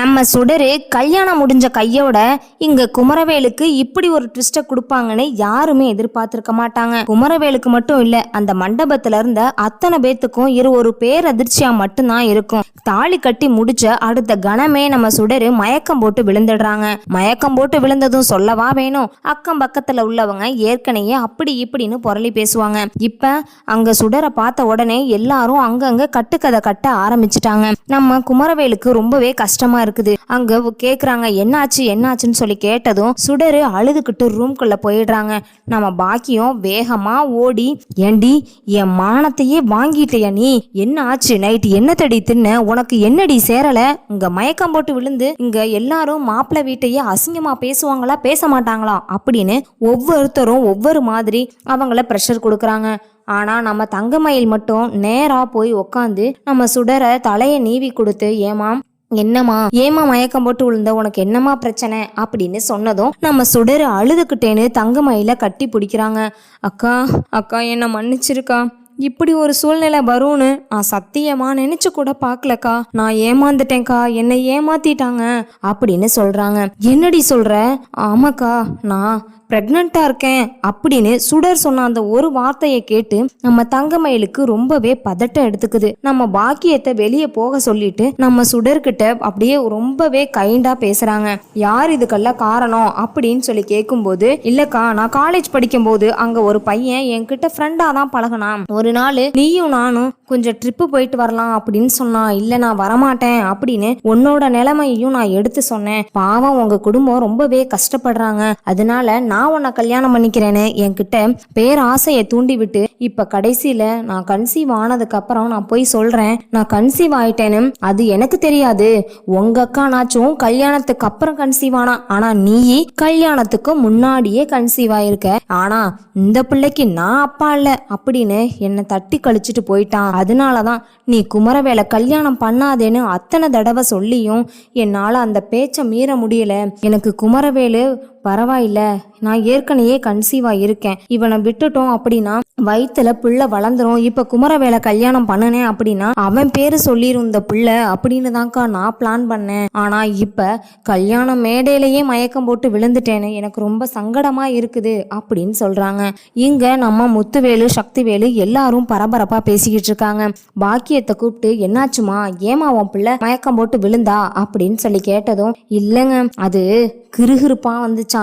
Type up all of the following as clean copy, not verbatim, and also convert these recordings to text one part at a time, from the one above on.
நம்ம சுடரு கல்யாணம் முடிஞ்ச கையோட இங்க குமரவேலுக்கு இப்படி ஒரு ட்விஸ்ட கொடுப்பாங்கன்னு யாருமே எதிர்பார்த்திருக்க மாட்டாங்க. குமரவேலுக்கு மட்டும் இல்ல, அந்த மண்டபத்துல இருந்த அத்தனை பேத்துக்கும் ஒரு பேரதிர்ச்சியா மட்டும்தான் இருக்கும். தாலி கட்டி முடிச்ச அடுத்த கணமே நம்ம சுடரு மயக்கம் போட்டு விழுந்துடுறாங்க. மயக்கம் போட்டு விழுந்ததும் சொல்லவா வேணும், அக்கம் பக்கத்துல உள்ளவங்க ஏற்கனவே அப்படி இப்படின்னு புரளி பேசுவாங்க. இப்ப அங்க சுடரை பார்த்த உடனே எல்லாரும் அங்கங்க கட்டுக்கதை கட்ட ஆரம்பிச்சுட்டாங்க. நம்ம குமரவேலுக்கு ரொம்பவே கஷ்டமா இருக்குது. அங்க கேக்குறாங்க என்னாச்சு என்னாச்சுன்னு சொல்லி கேட்டதும் சுடரு அழுதுகிட்டு ரூம்குள்ள போயிடுறாங்க. நம்ம பாக்கியம் வேகமா ஓடி, ஏண்டி என் மானத்தையே வாங்கிட்டியா நீ, என்ன ஆச்சு, நைட்டு என்ன தடி தின்ன, உனக்கு என்னடி சேரல, இங்க மயக்கம் போட்டு விழுந்து இங்க எல்லாரும் மாப்பிள்ளை வீட்டையே அசிங்கமா பேசுவாங்களா பேச மாட்டாங்களா அப்படின்னு ஒவ்வொருத்தரும் ஒவ்வொரு மாதிரி அவங்கள ப்ரெஷர் கொடுக்குறாங்க. ஆனா நம்ம தங்கமயில் மட்டும் நேரா போய் உக்காந்து நம்ம சுடரை தலையை நீவி கொடுத்து, என்னம்மா மயக்கம் போட்டு விழுந்த, உனக்கு என்னம்மா பிரச்சனை அப்படின்னு சொன்னதும் நம்ம சுடரு அழுதுகிட்டேன்னு தங்கமயில கட்டி பிடிக்கிறாங்க. அக்கா அக்கா என்ன மன்னிச்சிருக்கா, இப்படி ஒரு சூழ்நிலை வரும்னு நான் சத்தியமா நினைச்சு கூட பாக்கலக்கா, நான் ஏமாந்துட்டேன்க்கா, என்னை ஏமாத்திட்டாங்க அப்படின்னு சொல்றாங்க. என்னடி சொல்ற? ஆமாக்கா, நான் பிரெக்னண்டா இருக்கேன் அப்படின்னு சுடர் சொன்ன அந்த ஒரு வார்த்தையை கேட்டு நம்ம தங்கமயிலுக்கு ரொம்பவே பதட்டம் எடுத்துக்குது. நம்ம பாக்கியத்தை வெளியே போக சொல்லிட்டு நம்ம சுடர்கிட்ட அப்படியே ரொம்பவே கைண்டா பேசுறாங்க. யார் இதுக்கெல்லாம் காரணம் அப்படின்னு சொல்லி கேட்கும்போது, இல்லக்கா நான் காலேஜ் படிக்கும் போது அங்க ஒரு பையன் என்கிட்ட ஃப்ரெண்டா தான் பழகினான். ஒரு நாள் நீயும் நானும் கொஞ்சம் ட்ரிப்பு போயிட்டு வரலாம் அப்படின்னு சொன்னான். இல்ல நான் வரமாட்டேன் அப்படின்னு உன்னோட நிலைமையையும் நான் எடுத்து சொன்னேன். பாவம் உங்க குடும்பம் ரொம்பவே கஷ்டப்படுறாங்க, அதனால நான் உன்னை கல்யாணம் பண்ணிக்கிறேன்னு என்கிட்ட பேராசையை தூண்டி விட்டு இப்ப கடைசியில நான் கன்சீவ் ஆனதுக்கு அப்புறம் நான் போய் சொல்றேன் நான் கன்சீவ் ஆயிட்டேன்னு. அது எனக்கு தெரியாது, உங்க அக்கா நாச்சும் கல்யாணத்துக்கு அப்புறம் கன்சீவ் ஆனா, ஆனா நீ கல்யாணத்துக்கு முன்னாடியே கன்சீவ் ஆயிருக்க. ஆனா இந்த பிள்ளைக்கு நான் அப்பா இல்ல அப்படின்னு என்னை தட்டி கழிச்சிட்டு போயிட்டான். அதனாலதான் நீ குமரவேலை கல்யாணம் பண்ணாதேன்னு அத்தனை தடவை சொல்லியும் என்னால அந்த பேச்சை மீற முடியல. எனக்கு குமரவேலு பரவாயில்ல, நான் ஏற்கனவே கன்சீவா இருக்கேன், இவனை விட்டுட்டோம் அப்படின்னா வயிற்றுல பிள்ளை வளர்ந்துரும். இப்ப குமரவேலை கல்யாணம் பண்ணனேன் அப்படின்னா அவன் பேரு சொல்லிரும் இந்த பிள்ளை அப்படின்னு தான்க்கா நான் பிளான் பண்ணேன். ஆனா இப்ப கல்யாண மேடையிலேயே மயக்கம் போட்டு விழுந்துட்டேன்னு எனக்கு ரொம்ப சங்கடமா இருக்குது அப்படின்னு சொல்றாங்க. இங்க நம்ம முத்துவேலு சக்திவேலு எல்லாரும் பரபரப்பா பேசிக்கிட்டு இருக்காங்க. பாக்கியத்தை கூப்பிட்டு, என்னாச்சுமா, ஏமா உன் பிள்ளை மயக்கம் போட்டு விழுந்தா அப்படின்னு சொல்லி கேட்டதும், இல்லைங்க அது கிருகிருப்பா வந்துச்சான்,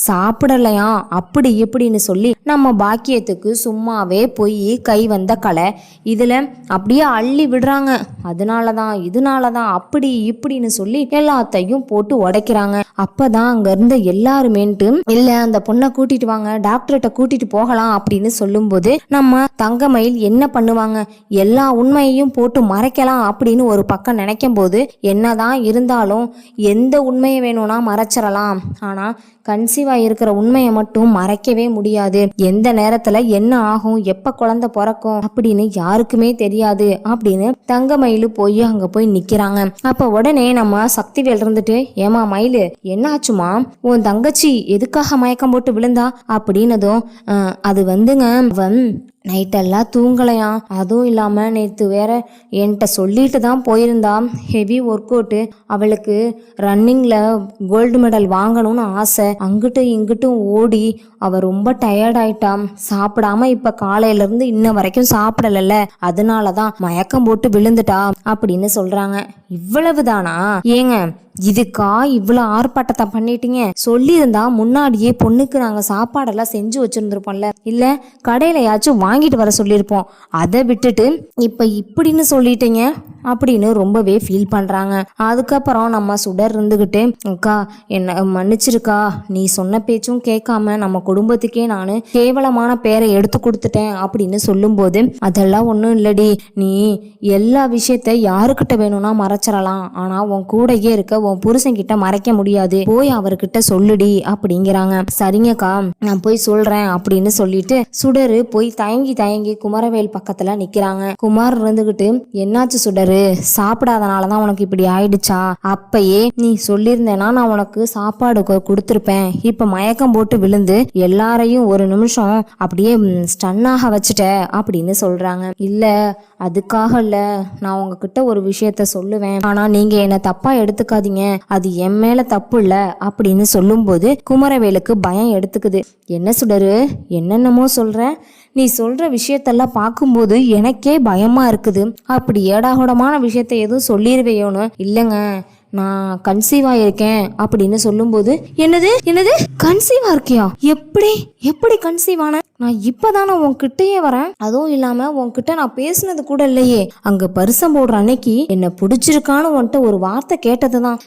சாப்பிடலையா அப்படி இப்படின்னு சொல்லி நம்ம பாக்கியத்துக்கு சும்மாவே போய் கை வந்த கலை இதுல அப்படியே அள்ளி விடுறாங்க. அதனாலதான் இதனாலதான் அப்படி இப்படின்னு சொல்லி எல்லாத்தையும் போட்டு உடைக்கிறாங்க. அப்பதான் அங்க இருந்த எல்லாருமேன்ட்டு, இல்ல அந்த பொண்ணை கூட்டிட்டு வாங்க, டாக்டர்கிட்ட கூட்டிட்டு போகலாம் அப்படின்னு சொல்லும் போது நம்ம தங்கமயில் என்ன பண்ணுவாங்க, எல்லா உண்மையையும் போட்டு மறைக்கலாம் அப்படின்னு ஒரு பக்கம் நினைக்கும் போது, என்னதான் இருந்தாலும் எந்த உண்மையை வேணும்னா மறைச்சிடலாம், ஆனா கன்சீவா இருக்கிற உண்மையை மட்டும் மறைக்கவே முடியாது. எந்த நேரத்துல என்ன ஆகும், எப்ப குழந்தை பிறக்கும் அப்படின்னு யாருக்குமே தெரியாது அப்படின்னு தங்கமயிலு போய் அங்க போய் நிக்கிறாங்க. அப்ப உடனே நம்ம சக்திவேல் இருந்துட்டு, ஏமா மயிலு என்னாச்சுமா, உன் தங்கச்சி எதுக்காக மயக்கம் போட்டு விழுந்தா அப்படின்னதும், அது வந்துங்க நைட்டெல்லாம் தூங்கலையாம், அதுவும் இல்லாம நேற்று வேற என்கிட்ட சொல்லிட்டு தான் போயிருந்தா, ஹெவி ஒர்க் அவுட்டு, அவளுக்கு ரன்னிங்ல கோல்டு மெடல் வாங்கணும்னு ஆசை, அங்கிட்டும் இங்கிட்டும் ஓடி அவ ரொம்ப டயர்ட் ஆயிட்டாம், சாப்பிடாம இப்ப காலையில இருந்து இன்ன வரைக்கும் சாப்பிடல, அதனாலதான் மயக்கம் போட்டு விழுந்துட்டா அப்படின்னு சொல்றாங்க. இவ்வளவுதானா? ஏங்க இதுக்கா இவ்வளவு ஆர்ப்பாட்டத்தை பண்ணிட்டீங்க? சொல்லியிருந்தா முன்னாடியே பொண்ணுக்கு நாங்க சாப்பாடெல்லாம் செஞ்சு வச்சிருந்திருப்போம்ல, இல்ல கடையிலயாச்சும் வாங்கிட்டு வர சொல்லியிருப்போம், அதை விட்டுட்டு இப்ப இப்படின்னு சொல்லிட்டீங்க அப்படின்னு ரொம்பவே ஃபீல் பண்றாங்க. அதுக்கப்புறம் நம்ம சுடர் இருந்துகிட்டு, அக்கா என்ன மன்னிச்சிருக்கா, நீ சொன்ன பேச்சும் கேட்காம நம்ம குடும்பத்துக்கே நானு கேவலமான பேரை எடுத்து கொடுத்துட்டேன் அப்படின்னு சொல்லும் போது, அதெல்லாம் ஒன்றும் இல்லடி, நீ எல்லா விஷயத்த யாருக்கிட்ட வேணும்னா மறைச்சிடலாம், ஆனா உன் கூடயே இருக்க உன் புருஷன்கிட்ட மறைக்க முடியாது, போய் அவர்கிட்ட சொல்லுடி அப்படிங்கிறாங்க. சரிங்கக்கா நான் போய் சொல்றேன் அப்படின்னு சொல்லிட்டு சுடரு போய் தயங்கி தயங்கி குமரவேல் பக்கத்துல நிக்கிறாங்க. குமார் இருந்துகிட்டு, என்னாச்சு சுடரு, சாப்பிடாதனாலதான் உனக்கு இப்படி ஆயிடுச்சா, அப்பயே நீ சொல்லியிருந்தேன்னா நான் உனக்கு சாப்பாடு கொடுத்துருப்பேன், இப்ப மயக்கம் போட்டு விழுந்து எல்லாரையும் ஒரு நிமிஷம் அப்படியே ஸ்டன்னாக வச்சுட்ட அப்படின்னு சொல்றாங்க. இல்ல அதுக்காக இல்ல, நான் உங்ககிட்ட ஒரு விஷயத்த சொல்லுவேன், ஆனா நீங்க என்ன தப்பா எடுத்துக்காதீங்க பண்ணாதீங்க, அது என் மேல தப்பு இல்ல அப்படின்னு சொல்லும்போது குமரவேலுக்கு பயம் எடுத்துக்குது. என்ன சுடரு, என்னென்னமோ சொல்ற, நீ சொல்ற விஷயத்தெல்லாம் பார்க்கும்போது எனக்கே பயமா இருக்குது. அப்படி ஏடாகூடமான விஷயத்த எதுவும் சொல்லிடுவேயோன்னு. இல்லைங்க, நான் கன்சீவா இருக்கேன் அப்படின்னு சொல்லும்போது, என்னது என்னது கன்சீவா இருக்கியா? எப்படி எப்படி கன்சீவ் ஆன? நான் இப்பதானே உன்கிட்டயே வரேன், அதுவும் இல்லாம உன்கிட்ட நான் பேசுனது கூட இல்லையே. அங்க பரிசம் போடுற அன்னைக்கு என்ன பிடிச்சிருக்கான்னு உன்கிட்ட ஒரு வார்த்தை கேட்டதுதான்,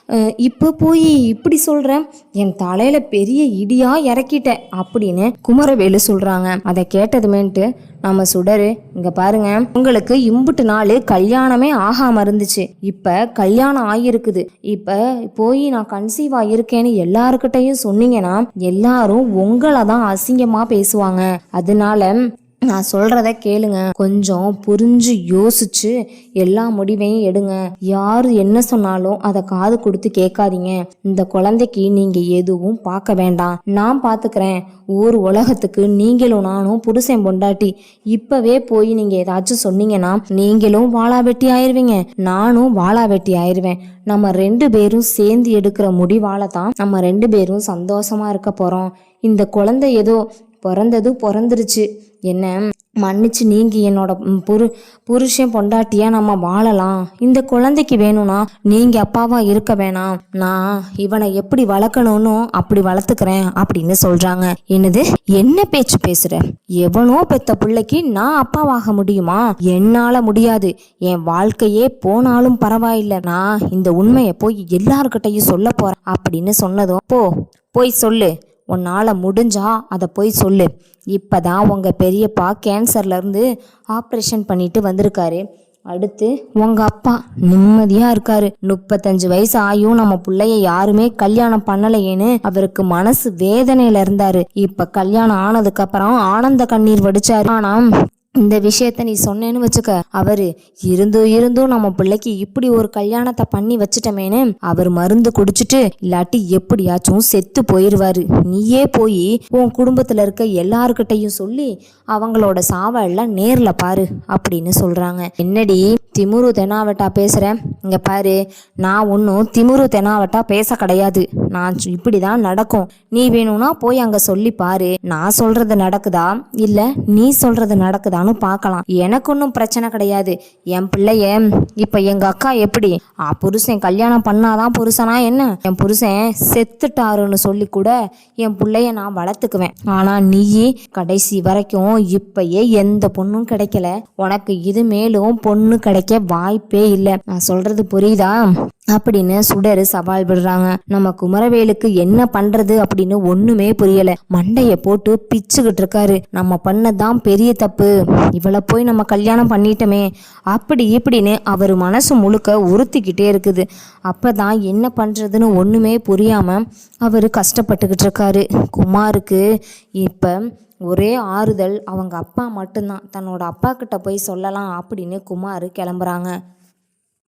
இப்ப போய் இப்படி சொல்றேன், என் தலையில பெரிய இடியா இறக்கிட்ட அப்படின்னு குமரவேலு சொல்றாங்க. அதை கேட்டதுமேன்ட்டு நம்ம சுடரு, இங்க பாருங்க, உங்களுக்கு இம்புட்டு நாள் கல்யாணமே ஆகாம இருந்துச்சு, இப்ப கல்யாணம் ஆகிருக்குது, இப்ப போய் நான் கன்சீவ் ஆகிருக்கேன்னு எல்லாருக்கிட்டையும் சொன்னீங்கன்னா எல்லாரும் உங்களை தான் அசிங்கமா பேசுவாங்க. அதனால நான் சொல்றத கேளுங்க, கொஞ்சம் புரிஞ்சு யோசிச்சு எல்லா முடிவையும் எடுங்க. யாரு என்ன சொன்னாலும் அதை காது கொடுத்து கேட்காதீங்க. இந்த குழந்தைக்கு நீங்க எதுவும் பார்க்க வேண்டாம், நான் பாத்துக்கிறேன். ஊர் உலகத்துக்கு நீங்களும் நானும் புருஷன் பொண்டாட்டி. இப்பவே போய் நீங்க ஏதாச்சும் சொன்னீங்கன்னா நீங்களும் வாளா வெட்டி ஆயிருவீங்க, நானும் வாளா வெட்டி ஆயிருவேன். நம்ம 2 பேரும் சேர்ந்து எடுக்கிற முடிவால தான் நம்ம 2 பேரும் சந்தோஷமா இருக்க போறோம். இந்த குழந்தை ஏதோ பிறந்துருச்சு, என்ன மன்னிச்சு நீங்க என்னோட புருஷன் பொண்டாட்டியா நம்ம வாழலாம். இந்த குழந்தைக்கு வேணும்னா நீங்க அப்பாவா இருக்க வேணாம், நான் இவனை எப்படி வளர்க்கணும்னு அப்படி வளர்த்துக்கிறேன் அப்படின்னு சொல்றாங்க. என்னது, என்ன பேச்சு பேசுற? எவனோ பெத்த பிள்ளைக்கு நான் அப்பாவாக முடியுமா? என்னால முடியாது. என் வாழ்க்கையே போனாலும் பரவாயில்லை, நான் இந்த உண்மையை போய் எல்லார்கிட்டையும் சொல்ல போறேன் அப்படின்னு சொன்னதும், போய் சொல்லு, உன்னால முடிஞ்சா அதை போய் சொல்லு. இப்பதான் உங்க பெரியப்பா கேன்சர்ல இருந்து ஆப்ரேஷன் பண்ணிட்டு வந்திருக்காரு. அடுத்து உங்க அப்பா நிம்மதியா இருக்காரு. 35 வயசு ஆயும் நம்ம பிள்ளைய யாருமே கல்யாணம் பண்ணலையேன்னு அவருக்கு மனசு வேதனையில இருந்தாரு. இப்ப கல்யாணம் ஆனதுக்கு அப்புறம் ஆனந்த கண்ணீர் வடிச்சாரு. ஆனா இந்த விஷயத்த நீ சொன்னேன்னு வச்சுக்க, அவரு இருந்தும் நம்ம பிள்ளைக்கு இப்படி ஒரு கல்யாணத்தை பண்ணி வச்சுட்டமேனு அவர் மருந்து குடிச்சிட்டு இல்லாட்டி எப்படியாச்சும் செத்து போயிருவாரு. நீயே போய் உன் குடும்பத்துல இருக்க எல்லாருக்கிட்டையும் சொல்லி அவங்களோட சாவ எல்லாம் நேர்ல பாரு அப்படின்னு சொல்றாங்க. என்னடி திமுரு தெனாவட்டா பேசுற? இங்க பாரு, நான் ஒன்னும் திமுரு தெனாவட்டா பேச கிடையாது, நான் இப்படிதான் நடக்கும். நீ வேணும்னா போய் அங்க சொல்லி பாரு, நான் சொல்றது நடக்குதா இல்ல நீ சொல்றது நடக்குதா பார்க்கலாம். எனக்கு ஒன்றும் பிரச்சனை கிடையாது. என் பிள்ளைய இப்ப எங்க அக்கா எப்படி புருஷன் கல்யாணம் பண்ணாதான் புருஷனா என்ன, என் புருஷன் செத்துட்டாருன்னு சொல்லி கூட என் பிள்ளைய நான் வளர்த்துக்குவேன். ஆனா நீ கடைசி வரைக்கும் இப்பயே எந்த பொண்ணும் கிடைக்கல, உனக்கு இது மேலும் பொண்ணு கிடைக்க வாய்ப்பே இல்லை. நான் சொல்றது புரியுதா அப்படின்னு சுடரு சவால் விடுறாங்க. நம்ம குமரவேலுக்கு என்ன பண்றது அப்படின்னு ஒண்ணுமே புரியல. மண்டைய போட்டு பிச்சுக்கிட்டு இருக்காரு. நம்ம பண்ணதான் பெரிய தப்பு, இவளை போய் நம்ம கல்யாணம் பண்ணிட்டோமே அப்படி இப்படின்னு அவர் மனசு முழுக்க உறுத்திக்கிட்டே இருக்குது. அப்பதான் என்ன பண்றதுன்னு ஒண்ணுமே புரியாம அவரு கஷ்டப்பட்டுக்கிட்டு இருக்காரு. குமாருக்கு இப்ப ஒரே ஆறுதல் அவங்க அப்பா மட்டும்தான். தன்னோட அப்பா கிட்ட போய் சொல்லலாம் அப்படின்னு குமார் கிளம்புறாங்க.